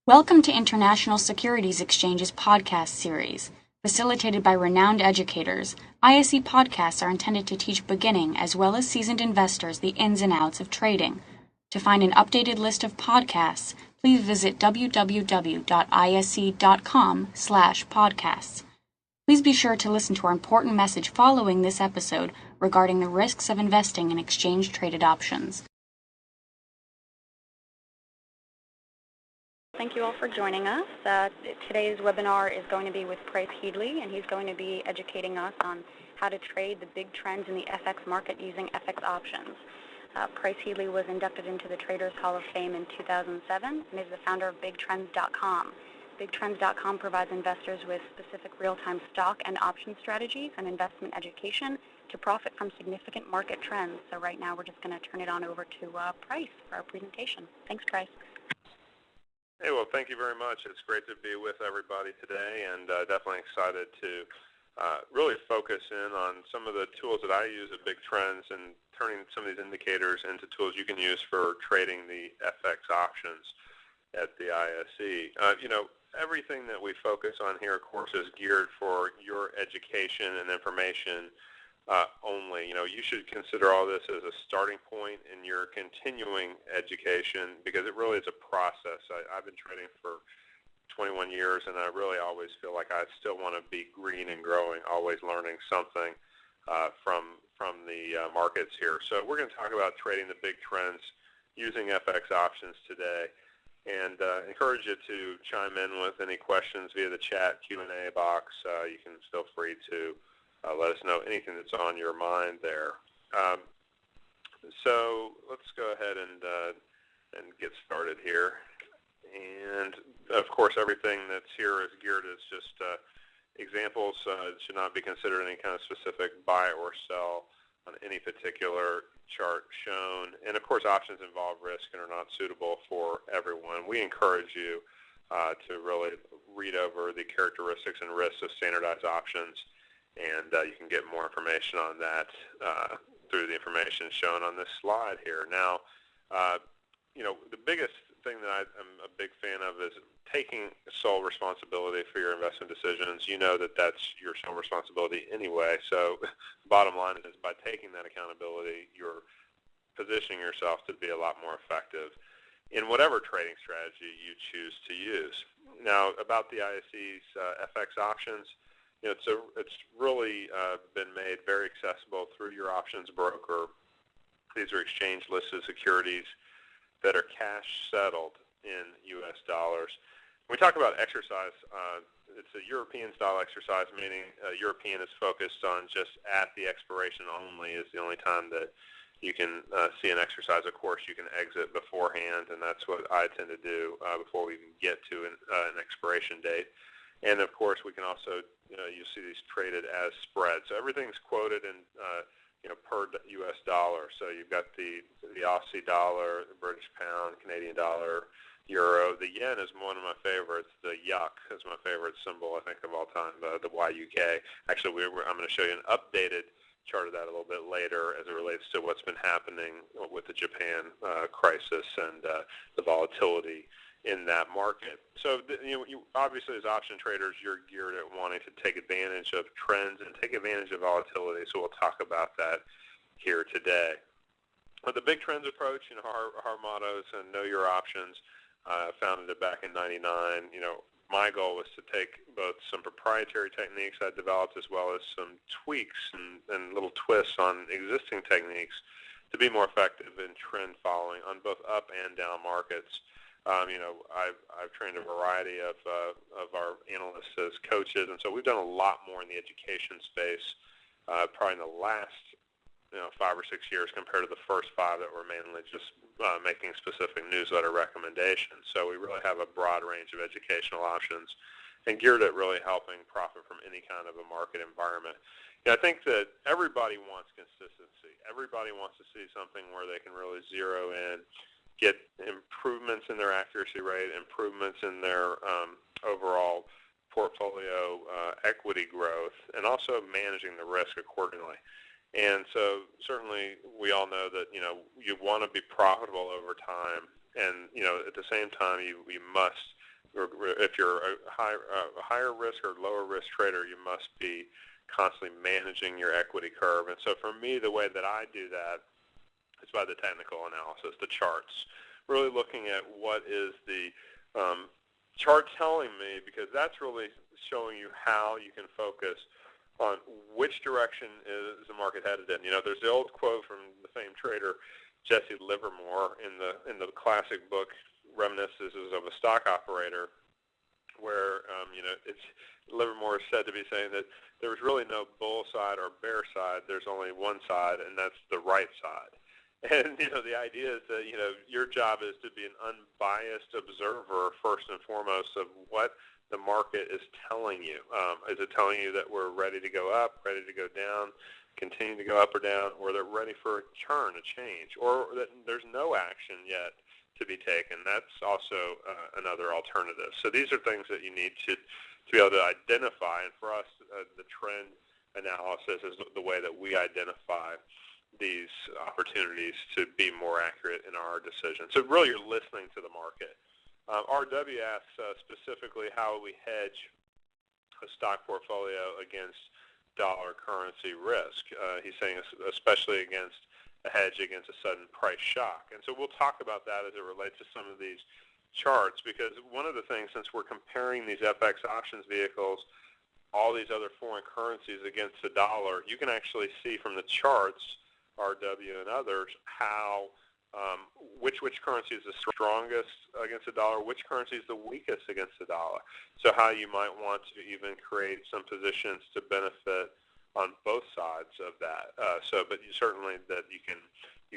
Welcome to International Securities Exchange's podcast series. Facilitated by renowned educators, ISE podcasts are intended to teach beginning as well as seasoned investors the ins and outs of trading. To find an updated list of podcasts, please visit www.ise.com/podcasts. Please be sure to listen to our important message following this episode regarding the risks of investing in exchange-traded options. Thank you all for joining us. Today's webinar is going to be with Headley, and he's going to be educating us on how to trade the big trends in the FX market using FX options. Headley was inducted into the Traders Hall of Fame in 2007 and is the founder of BigTrends.com. BigTrends.com provides investors with specific real-time stock and option strategies and investment education to profit from significant market trends. So right now we're just going to turn it on over to Price for our presentation. Thanks, Price. Hey, well, thank you very much. It's great to be with everybody today, and definitely excited to really focus in on some of the tools that I use at Big Trends and turning some of these indicators into tools you can use for trading the FX options at the ISE. Everything that we focus on here, of course, is geared for your education and information only. You should consider all this as a starting point in your continuing education because it really is a process. I've been trading for 21 years, and I really always feel like I still want to be green and growing, always learning something from the markets here. So we're going to talk about trading the big trends using FX options today, and encourage you to chime in with any questions via the chat Q&A box. You can feel free to let us know anything that's on your mind there. So let's go ahead and get started here. And of course, everything that's here is geared as just examples. It should not be considered any kind of specific buy or sell on any particular chart shown. And of course, options involve risk and are not suitable for everyone. We encourage you to really read over the characteristics and risks of standardized options, and you can get more information on that through the information shown on this slide here. Now, the biggest thing that I'm a big fan of is taking sole responsibility for your investment decisions. You know that that's your sole responsibility anyway, so bottom line is by taking that accountability, you're positioning yourself to be a lot more effective in whatever trading strategy you choose to use. Now, about the ISE's FX options, it's really been made very accessible through your options broker. These are exchange-listed securities that are cash settled in U.S. dollars. When we talk about exercise, it's a European-style exercise, meaning European is focused on just at the expiration only is the only time that you can see an exercise. Of course, you can exit beforehand, and that's what I tend to do before we even get to an expiration date. And of course, we can also, you see these traded as spread. So everything's quoted in, per U.S. dollar. So you've got the Aussie dollar, the British pound, Canadian dollar, euro. The yen is one of my favorites. The yuck is my favorite symbol, I think, of all time, the YUK. Actually, I'm going to show you an updated chart of that a little bit later as it relates to what's been happening with the Japan crisis and the volatility in that market. So you obviously, as option traders, you're geared at wanting to take advantage of trends and take advantage of volatility. So we'll talk about that here today. But the big trends approach, our motto is know your options. Founded it back in '99. My goal was to take both some proprietary techniques I developed as well as some tweaks and little twists on existing techniques to be more effective in trend following on both up and down markets. I've trained a variety of our analysts as coaches, and so we've done a lot more in the education space, probably in the last 5 or 6 years compared to the first 5 that were mainly just making specific newsletter recommendations. So we really have a broad range of educational options and geared at really helping profit from any kind of a market environment. I think that everybody wants consistency. Everybody wants to see something where they can really zero in, get improvements in their accuracy rate, improvements in their overall portfolio equity growth, and also managing the risk accordingly. And so certainly we all know that, you want to be profitable over time, and, at the same time you must if you're a higher risk or lower risk trader, you must be constantly managing your equity curve. And so for me, the way that I do that is by the technical analysis, the charts, really looking at what is the chart telling me, because that's really showing you how you can focus on which direction is the market headed in. There's the old quote from the famed trader Jesse Livermore in the classic book Reminiscences of a Stock Operator, where Livermore is said to be saying that there was really no bull side or bear side. There's only one side, and that's the right side. And the idea is that your job is to be an unbiased observer first and foremost of what the market is telling you. Is it telling you that we're ready to go up, ready to go down, continue to go up or down, or they're ready for a turn, a change, or that there's no action yet to be taken? That's also another alternative. So these are things that you need to be able to identify, and for us, the trend analysis is the way that we identify these opportunities to be more accurate in our decision. So really you're listening to the market. RW asks specifically how we hedge a stock portfolio against dollar currency risk. He's saying especially against a hedge against a sudden price shock. And so we'll talk about that as it relates to some of these charts, because one of the things, since we're comparing these FX options vehicles, all these other foreign currencies against the dollar, you can actually see from the charts, RW and others, how which currency is the strongest against the dollar, which currency is the weakest against the dollar. So how you might want to even create some positions to benefit on both sides of that. But you certainly that you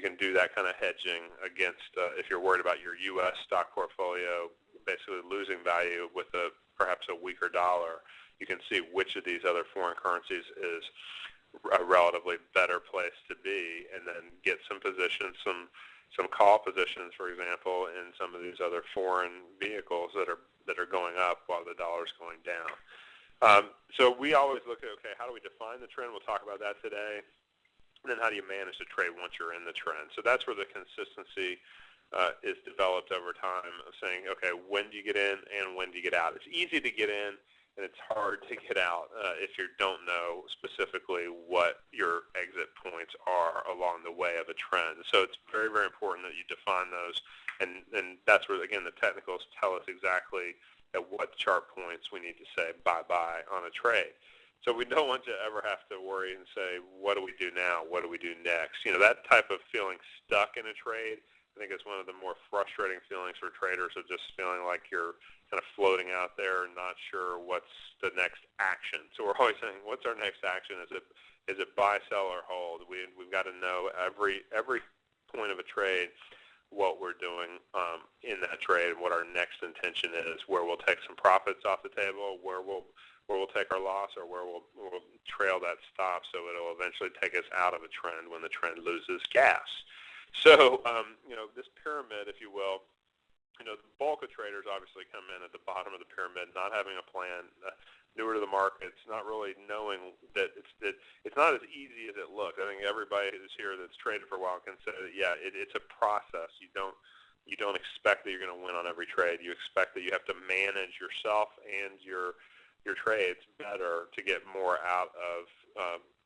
can do that kind of hedging against if you're worried about your U.S. stock portfolio basically losing value with perhaps a weaker dollar. You can see which of these other foreign currencies is a relatively better place to be, and then get some positions, some call positions, for example, in some of these other foreign vehicles that are going up while the dollar's going down. So we always look at, okay, how do we define the trend? We'll talk about that today. And then how do you manage the trade once you're in the trend? So that's where the consistency is developed over time of saying, okay, when do you get in and when do you get out? It's easy to get in, and it's hard to get out if you don't know specifically what your exit points are along the way of a trend. So it's very, very important that you define those, and that's where, again, the technicals tell us exactly at what chart points we need to say bye-bye on a trade. So we don't want to ever have to worry and say, what do we do now? What do we do next? That type of feeling stuck in a trade, I think, is one of the more frustrating feelings for traders, of just feeling like you're kind of floating out there and not sure what's the next action. So we're always saying, what's our next action? Is it buy, sell, or hold? We've got to know every point of a trade what we're doing in that trade, what our next intention is, where we'll take some profits off the table, where we'll take our loss, or where we'll trail that stop, so it'll eventually take us out of a trend when the trend loses gas. So this pyramid, if you will, the bulk of traders obviously come in at the bottom of the pyramid, not having a plan, newer to the markets, not really knowing that it's not as easy as it looks. I think everybody who's here that's traded for a while can say that, yeah, it's a process. You don't expect that you're going to win on every trade. You expect that you have to manage yourself and your trades better to get more out of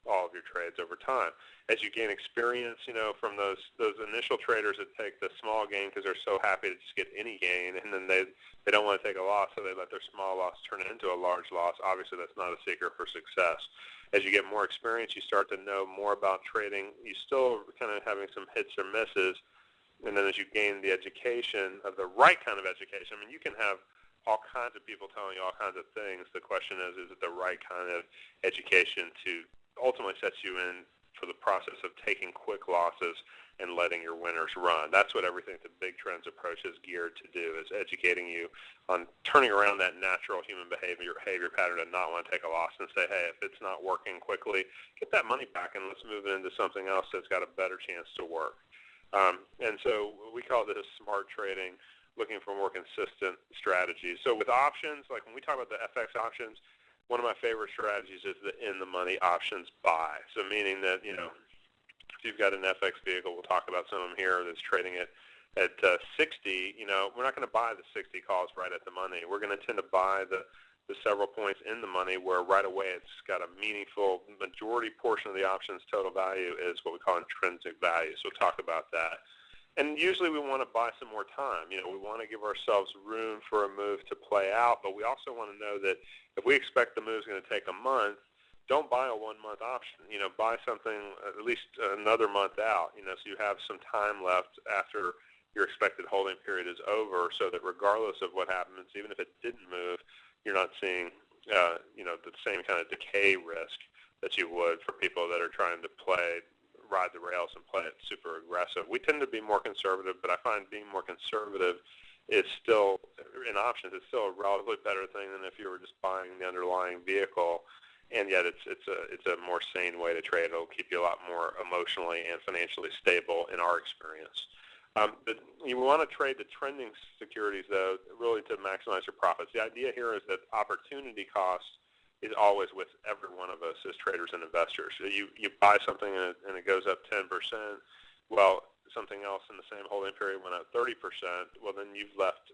all of your trades over time. As you gain experience, from those initial traders that take the small gain because they're so happy to just get any gain, and then they don't want to take a loss, so they let their small loss turn into a large loss. Obviously, that's not a secret for success. As you get more experience, you start to know more about trading. You still kind of having some hits or misses, and then as you gain the education of the right kind of education, you can have all kinds of people telling you all kinds of things. The question is it the right kind of education to ultimately sets you in for the process of taking quick losses and letting your winners run? That's what everything the big trends approach is geared to do, is educating you on turning around that natural human behavior pattern to not want to take a loss and say, hey, if it's not working quickly, get that money back and let's move it into something else that's got a better chance to work. And so we call this smart trading, looking for more consistent strategies. So with options, like when we talk about the FX options, one of my favorite strategies is the in-the-money options buy. So meaning that, if you've got an FX vehicle, we'll talk about some of them here, that's trading at at 60, we're not going to buy the 60 calls right at the money. We're going to tend to buy the several points in the money where right away it's got a meaningful majority portion of the option's total value is what we call intrinsic value. So we'll talk about that. And usually we want to buy some more time. We want to give ourselves room for a move to play out, but we also want to know that if we expect the move is going to take a month, don't buy a 1-month option. Buy something at least another month out, so you have some time left after your expected holding period is over, so that regardless of what happens, even if it didn't move, you're not seeing, the same kind of decay risk that you would for people that are trying to ride the rails and play it super aggressive. We tend to be more conservative, but I find being more conservative is still, in options, it's still a relatively better thing than if you were just buying the underlying vehicle. And yet it's a more sane way to trade. It'll keep you a lot more emotionally and financially stable in our experience. But you want to trade the trending securities, though, really to maximize your profits. The idea here is that opportunity cost is always with every one of us as traders and investors. So you buy something and it goes up 10%. Well, something else in the same holding period went up 30%. Well, then you've left,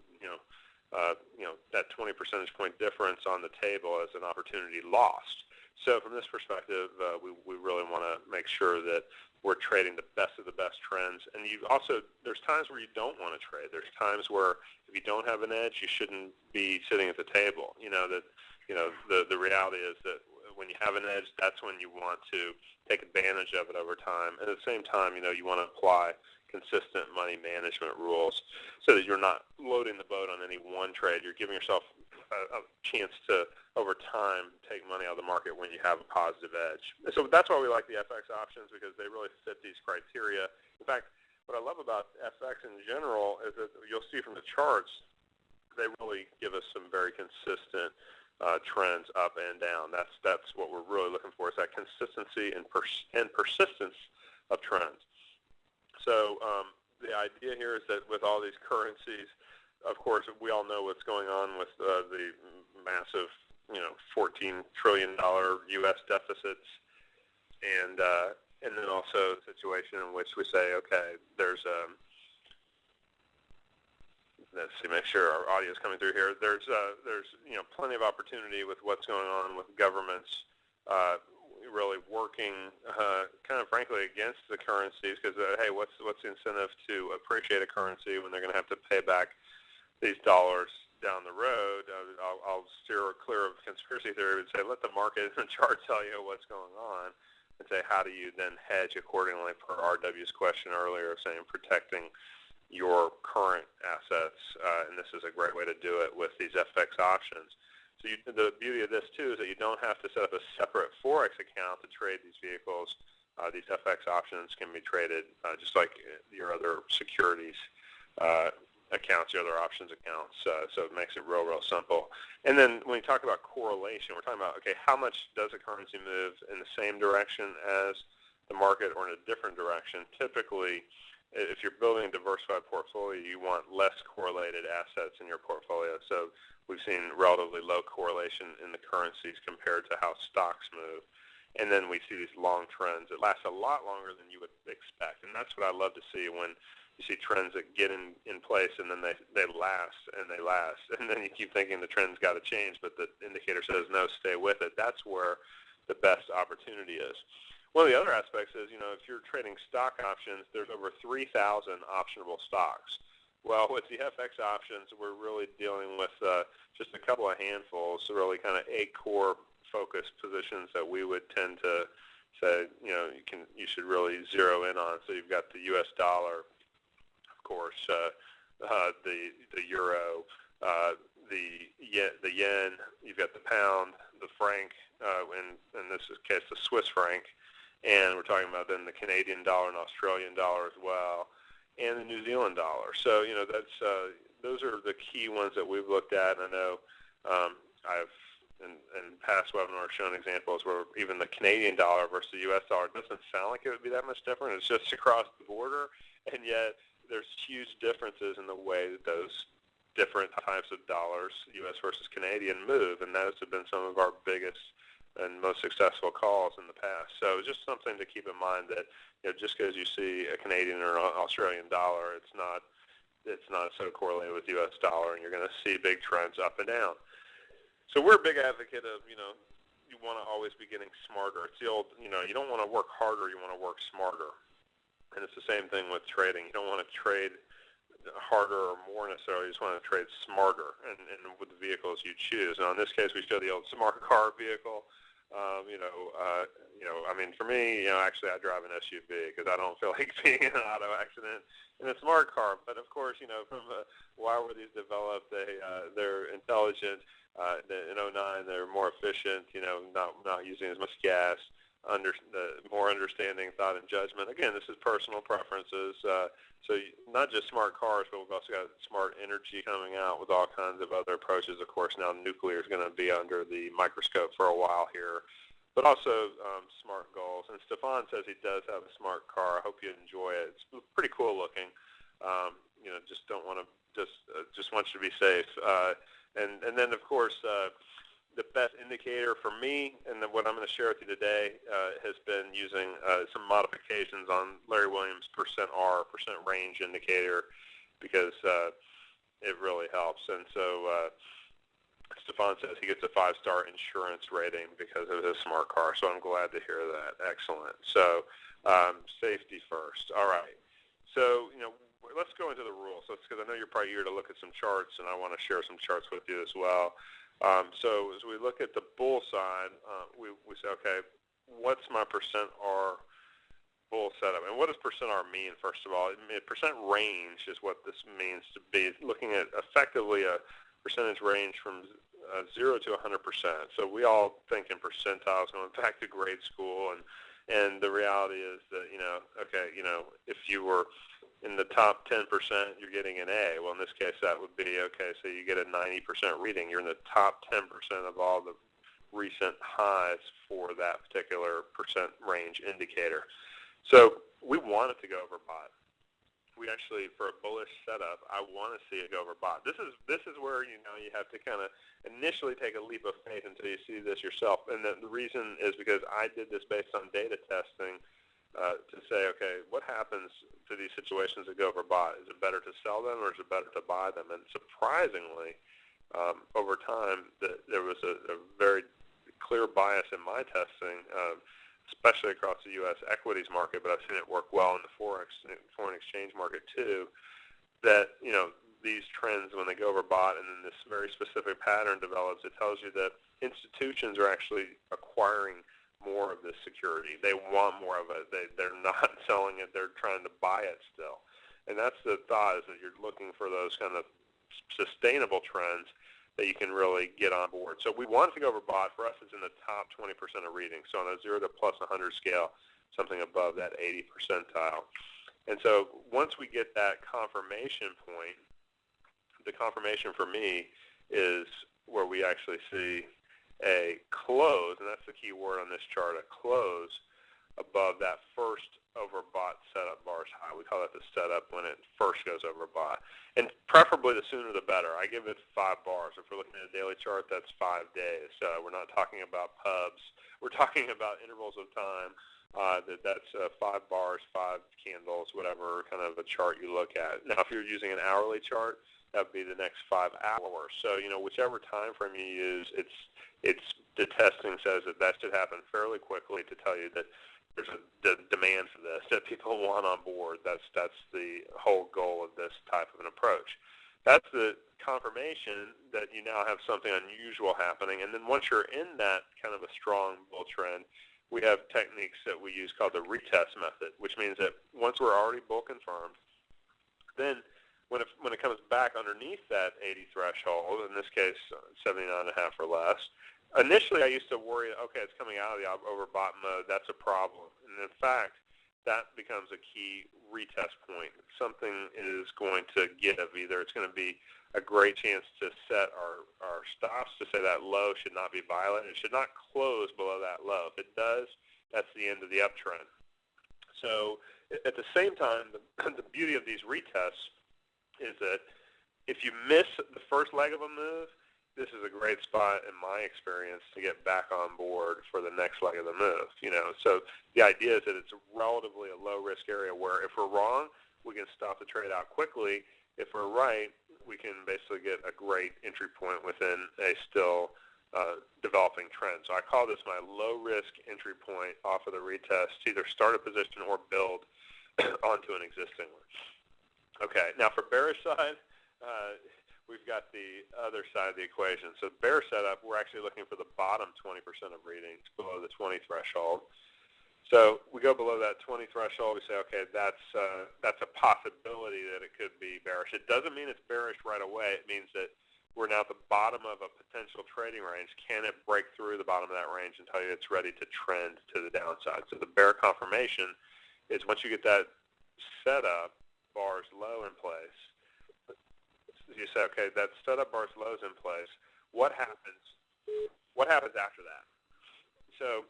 that 20 percentage point difference on the table as an opportunity lost. So from this perspective, we really want to make sure that we're trading the best of the best trends. And there's times where you don't want to trade. There's times where if you don't have an edge, you shouldn't be sitting at the table. The reality is that when you have an edge, that's when you want to take advantage of it over time. And at the same time, you want to apply consistent money management rules so that you're not loading the boat on any one trade. You're giving yourself a chance to, over time, take money out of the market when you have a positive edge. So that's why we like the FX options, because they really fit these criteria. In fact, what I love about FX in general is that you'll see from the charts, they really give us some very consistent trends up and down. That's what we're really looking for, is that consistency and persistence of trends. So the idea here is that with all these currencies, of course, we all know what's going on with the massive, $14 trillion U.S. deficits, and then also a situation in which we say, okay, there's let's see, make sure our audio is coming through here. There's plenty of opportunity with what's going on with governments really working kind of frankly against the currencies, because hey, what's the incentive to appreciate a currency when they're going to have to pay back these dollars down the road? I'll steer clear of conspiracy theory and say let the market and the chart tell you what's going on, and say how do you then hedge accordingly, per RW's question earlier, saying protecting your current assets, and this is a great way to do it with these FX options. So the beauty of this too is that you don't have to set up a separate Forex account to trade these vehicles. These FX options can be traded just like your other securities accounts, your other options accounts. So it makes it real simple. And then when you talk about correlation, we're talking about, okay, how much does a currency move in the same direction as the market or in a different direction? Typically, if you're building a diversified portfolio, you want less correlated assets in your portfolio. So we've seen relatively low correlation in the currencies compared to how stocks move. And then we see these long trends that last a lot longer than you would expect. And that's what I love to see, when you see trends that get in place and then they last and they last. And then you keep thinking the trend's got to change, but the indicator says, no, stay with it. That's where the best opportunity is. One of the other aspects is, if you're trading stock options, there's over 3,000 optionable stocks. Well, with the FX options, we're really dealing with just a couple of handfuls, so really kind of 8 core focused positions that we would tend to say, you should really zero in on. So you've got the U.S. dollar, of course, the euro, the yen, you've got the pound, the franc, in this case the Swiss franc, and we're talking about then the Canadian dollar and Australian dollar as well, and the New Zealand dollar. So those are the key ones that we've looked at. And I know I've in past webinars shown examples where even the Canadian dollar versus the U.S. dollar doesn't sound like it would be that much different. It's just across the border, and yet there's huge differences in the way that those different types of dollars, U.S. versus Canadian, move, and those have been some of our biggest and most successful calls in the past. So just something to keep in mind, that just because you see a Canadian or an Australian dollar, it's not it's not so correlated with U.S. dollar, and you're going to see big trends up and down. So we're a big advocate of, you want to always be getting smarter. It's the old, you don't want to work harder, you want to work smarter. And it's the same thing with trading. You don't want to trade harder or more necessarily. You just want to trade smarter and with the vehicles you choose. Now, in this case, we show the old smart car vehicle. For me, actually, I drive an SUV because I don't feel like being in an auto accident in a smart car. But of course, from why were these developed? They're intelligent. In '09, they're more efficient. Not using as much gas. More understanding, thought, and judgment. Again, this is personal preferences. So not just smart cars, but we've also got smart energy coming out with all kinds of other approaches. Of course, now nuclear is going to be under the microscope for a while here, but also smart goals. And Stefan says he does have a smart car. I hope you enjoy it. It's pretty cool looking. Just don't want to just want you to be safe. And then of course. The best indicator for me, and what I'm going to share with you today, has been using some modifications on Larry Williams' %R, percent range indicator, because it really helps. And so Stefan says he gets a 5-star insurance rating because of his smart car, so I'm glad to hear that. Excellent. So safety first. All right. So, let's go into the rules, because I know you're probably eager to look at some charts, and I want to share some charts with you as well. So as we look at the bull side, we say, okay, what's my %R bull setup? And what does %R mean, first of all? Percent range is what this means to be looking at effectively a percentage range from 0 to 100%. So we all think in percentiles going back to grade school, and the reality is that, if you were in the top 10%, you're getting an A. Well, in this case, that would be, okay, so you get a 90% reading. You're in the top 10% of all the recent highs for that particular percent range indicator. So we want it to go overbought. We actually, for a bullish setup, I want to see it go overbought. This is where, you have to kind of initially take a leap of faith until you see this yourself. And the reason is because I did this based on data testing, to say, okay, what happens to these situations that go overbought? Is it better to sell them, or is it better to buy them? And surprisingly, over time, there was a very clear bias in my testing, especially across the U.S. equities market, but I've seen it work well in the foreign exchange market too, that, these trends, when they go overbought and then this very specific pattern develops, it tells you that institutions are actually acquiring more of this security. They want more of it. They're not selling it. They're trying to buy it still. And that's the thought, is that you're looking for those kind of sustainable trends that you can really get on board. So we want it to go overbought. For us, it's in the top 20% of reading. So on a 0 to plus 100 scale, something above that 80 percentile. And so once we get that confirmation point, the confirmation for me is where we actually see a close, and that's the key word on this chart, a close above that first overbought setup bars high. We call that the setup when it first goes overbought. And preferably the sooner the better. I give it 5 bars. If we're looking at a daily chart, that's 5 days. We're not talking about pubs. We're talking about intervals of time. That's 5 bars, 5 candles, whatever kind of a chart you look at. Now, if you're using an hourly chart, that would be the next 5 hours. So, whichever time frame you use, the testing says that should happen fairly quickly to tell you that there's a demand for this, that people want on board. That's the whole goal of this type of an approach. That's the confirmation that you now have something unusual happening. And then once you're in that kind of a strong bull trend, we have techniques that we use called the retest method, which means that once we're already bull confirmed, then when it comes back underneath that 80 threshold, in this case 79.5 or less, initially I used to worry, okay, it's coming out of the overbought mode, that's a problem. And in fact, that becomes a key retest point. Something is going to give. Either it's going to be a great chance to set our stops to say that low should not be violated. It should not close below that low. If it does, that's the end of the uptrend. So at the same time, the beauty of these retests is that if you miss the first leg of a move, this is a great spot, in my experience, to get back on board for the next leg of the move. So the idea is that it's relatively a low-risk area where if we're wrong, we can stop the trade out quickly If we're right, we can basically get a great entry point within a still developing trend. So I call this my low-risk entry point off of the retest to either start a position or build onto an existing one. Okay, now for bearish side, we've got the other side of the equation. So bear setup, we're actually looking for the bottom 20% of readings below the 20 threshold. So we go below that 20 threshold, we say, okay, that's a possibility that it could be bearish. It doesn't mean it's bearish right away. It means that we're now at the bottom of a potential trading range. Can it break through the bottom of that range and tell you it's ready to trend to the downside? So the bear confirmation is once you get that setup, bars low in place, you say, okay, that setup bars lows in place. What happens? What happens after that? So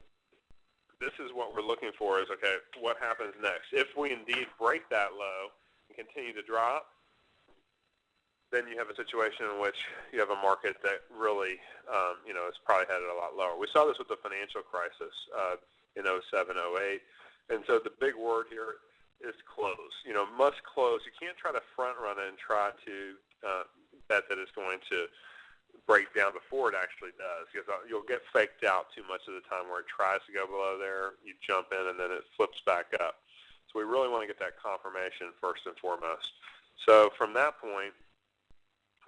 this is what we're looking for is, okay, what happens next? If we indeed break that low and continue to drop, then you have a situation in which you have a market that really, is probably headed a lot lower. We saw this with the financial crisis in 07, 08. And so the big word here is close. Must close. You can't try to front run it and try to bet that it's going to break down before it actually does, because you'll get faked out too much of the time where it tries to go below there, you jump in, and then it flips back up. So we really want to get that confirmation first and foremost. So from that point,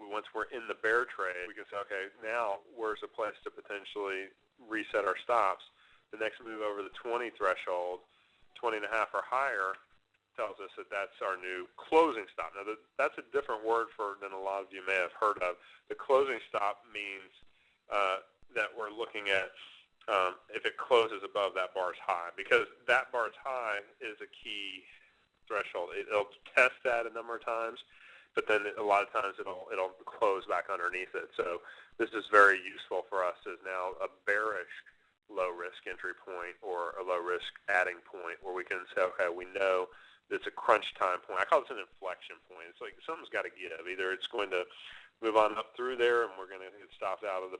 once we're in the bear trade, we can say, okay, now where's a place to potentially reset our stops? The next move over the 20 threshold, 20.5 or higher, tells us that that's our new closing stop. Now, that's a different word than a lot of you may have heard of. The closing stop means that we're looking at if it closes above that bar's high, because that bar's high is a key threshold. It'll test that a number of times, but then a lot of times it'll close back underneath it. So this is very useful for us as now a bearish low-risk entry point or a low-risk adding point where we can say, okay, we know it's a crunch time point. I call this an inflection point. It's like something's got to give. Either it's going to move on up through there and we're going to get stopped out of the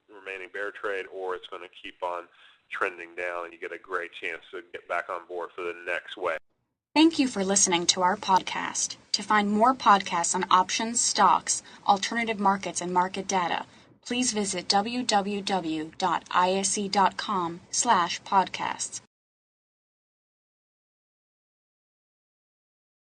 remaining bear trade, or it's going to keep on trending down and you get a great chance to get back on board for the next wave. Thank you for listening to our podcast. To find more podcasts on options, stocks, alternative markets, and market data, please visit www.ise.com/podcasts.